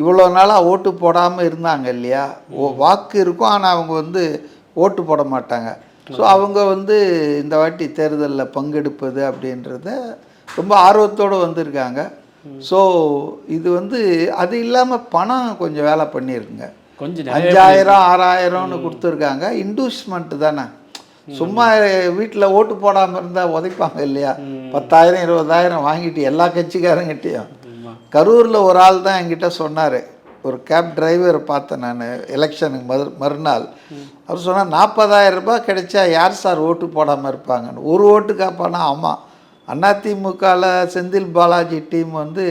இவ்வளோ நாளாக ஓட்டு போடாமல் இருந்தாங்க இல்லையா, வாக்கு இருக்கும் ஆனால் அவங்க வந்து ஓட்டு போட மாட்டாங்க. ஸோ அவங்க வந்து இந்த வாட்டி தேர்தலில் பங்கெடுப்பது அப்படின்றத ரொம்ப ஆர்வத்தோடு வந்திருக்காங்க. ஸோ இது வந்து அது இல்லாமல் பணம் கொஞ்சம் வேலை பண்ணியிருக்குங்க. கொஞ்சம் 5000 6000ன்னு கொடுத்துருக்காங்க. இன்வெஸ்ட்மெண்ட்டு தானே, சும்மா வீட்டில் ஓட்டு போடாமல் இருந்தால் உதைப்பாங்க இல்லையா. 10,000 20,000 வாங்கிட்டு எல்லா கட்சிக்காரங்கிட்டையும். கரூரில் ஒரு ஆள் தான் என்கிட்ட சொன்னார், ஒரு கேப் டிரைவர் பார்த்தேன் நான் எலெக்ஷனுக்கு மறுநாள். அவர் சொன்னால் 40,000 ரூபாய் கிடைச்சா யார் சார் ஓட்டு போடாமல் இருப்பாங்கன்னு. ஒரு ஓட்டு காப்பானா. ஆமாம், அதிமுகவில் செந்தில் பாலாஜி டீம் வந்து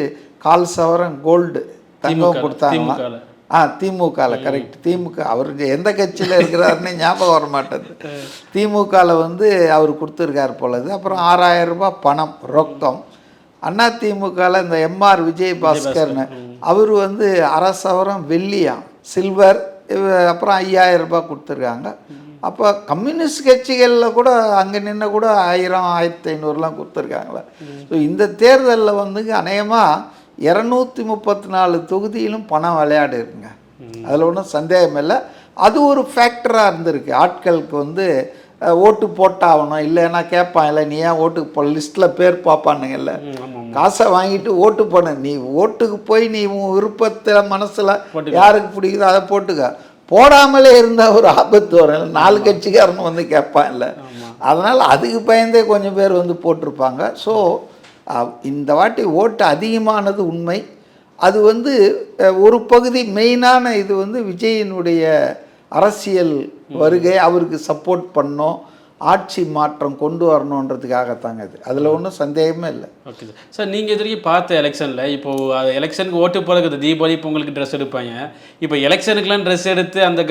1/4 சவரன் கோல்டு தங்கம் கொடுத்தாங்களாம். திமுகவில் கரெக்ட். திமுக அவர் எந்த கட்சியில் இருக்கிறாருன்னு ஞாபகம் வர மாட்டேது. திமுகவில் வந்து அவர் கொடுத்துருக்கார் போலது. அப்புறம் 6000 ரூபாய் பணம் ரொக்கம். அதிமுகவில் இந்த எம்ஆர் விஜயபாஸ்கர்னு அவர் வந்து 1/2 சவரம் வெள்ளியாம் சில்வர். அப்புறம் 5000 ரூபாய் கொடுத்துருக்காங்க. அப்போ கம்யூனிஸ்ட் கட்சிகளில் கூட அங்கே நின்று கூட 1000 1500லாம் கொடுத்துருக்காங்களே. ஸோ இந்த தேர்தலில் வந்து அநேகமாக 234 தொகுதியிலும் பணம் விளையாடு இருக்குங்க. அதில் ஒன்றும் சந்தேகம் இல்லை. அது ஒரு ஃபேக்டராக இருந்திருக்கு. ஆட்களுக்கு வந்து ஓட்டு போட்டாகணும், இல்லைன்னா கேட்பான், இல்லை நீ ஏன் ஓட்டுக்கு லிஸ்ட்டில் பேர் பார்ப்பானுங்கல்ல, காசை வாங்கிட்டு ஓட்டு பண்ண. நீ ஓட்டுக்கு போய் நீ உன் விருப்பத்தில் மனசில் யாருக்கு பிடிக்குதோ அதை போட்டுக்க. போடாமலே இருந்தால் ஒரு ஆபத்து வரும். 4 கட்சிக்காரன்னு வந்து கேட்பான் இல்லை. அதனால் அதுக்கு பயந்தே கொஞ்சம் பேர் வந்து போட்டிருப்பாங்க. ஸோ இந்த வாட்டி ஓட்டு அதிகமானது உண்மை. அது வந்து ஒரு பகுதி மெயினான இது வந்து விஜயினுடைய அரசியல் வருகை, அவருக்கு சப்போர்ட் பண்ணோம், ஆட்சி மாற்றம் கொண்டு வரணுன்றதுக்காகத்தாங்க இது. அதில் ஒன்றும் சந்தேகமே இல்லை. Okay sir. சார் நீங்கள் இது வரைக்கும் பார்த்த எலெக்ஷனில் இப்போது அது எலெக்ஷனுக்கு ஓட்டு போகிறதுக்கு தீபாவளி பொங்கலுக்கு ட்ரெஸ் எடுப்பாங்க. இப்போ எலெக்ஷனுக்குலாம் ட்ரெஸ் எடுத்து அந்த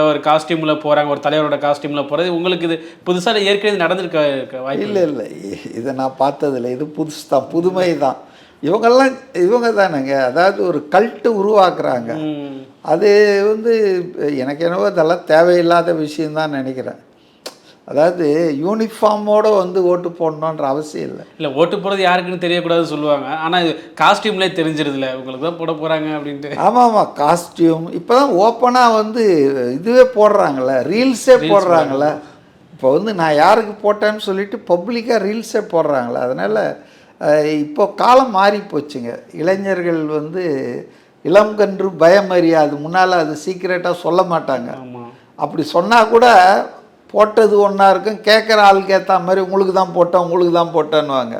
ஒரு காஸ்டியூமில் போகிறாங்க, ஒரு தலைவரோட காஸ்டியூமில் போகிறது உங்களுக்கு இது புதுசாக ஏற்கனவே நடந்திருக்க வாய்ப்பு? இல்லை இல்லை, இதை நான் பார்த்ததில்லை. இது புதுசு தான், புதுமை தான். இவங்க தானேங்க, அதாவது ஒரு கல்ட்டு உருவாக்குறாங்க. அது வந்து எனக்கு என்னவோ அதெல்லாம் தேவையில்லாத விஷயந்தான் நினைக்கிறேன். அதாவது யூனிஃபார்மோடு வந்து ஓட்டு போடணுன்ற அவசியம் இல்லை. இல்லை, ஓட்டு போடுறது யாருக்குன்னு தெரியக்கூடாதுன்னு சொல்லுவாங்க. ஆனால் இது காஸ்டியூம்லேயே தெரிஞ்சிருதுல உங்களுக்கு தான் போட போகிறாங்க அப்படின்ட்டு. ஆமாம், காஸ்டியூம் இப்போ தான் ஓப்பனாக வந்து இதுவே போடுறாங்களே, ரீல்ஸே போடுறாங்களே. இப்போ வந்து நான் யாருக்கு போட்டேன்னு சொல்லிட்டு பப்ளிக்காக ரீல்ஸே போடுறாங்களே. அதனால் இப்போ காலம் மாறி போச்சுங்க. இளைஞர்கள் வந்து இளங்கன்று பயம் அறியாது. முன்னால் அது சீக்கிரட்டாக சொல்ல மாட்டாங்க. அப்படி சொன்னால் கூட போட்டது ஒன்றா இருக்கும், கேட்குற ஆளுக்கு ஏற்ற மாதிரி உங்களுக்கு தான் போட்டேன் உங்களுக்கு தான் போட்டேன்னுவாங்க.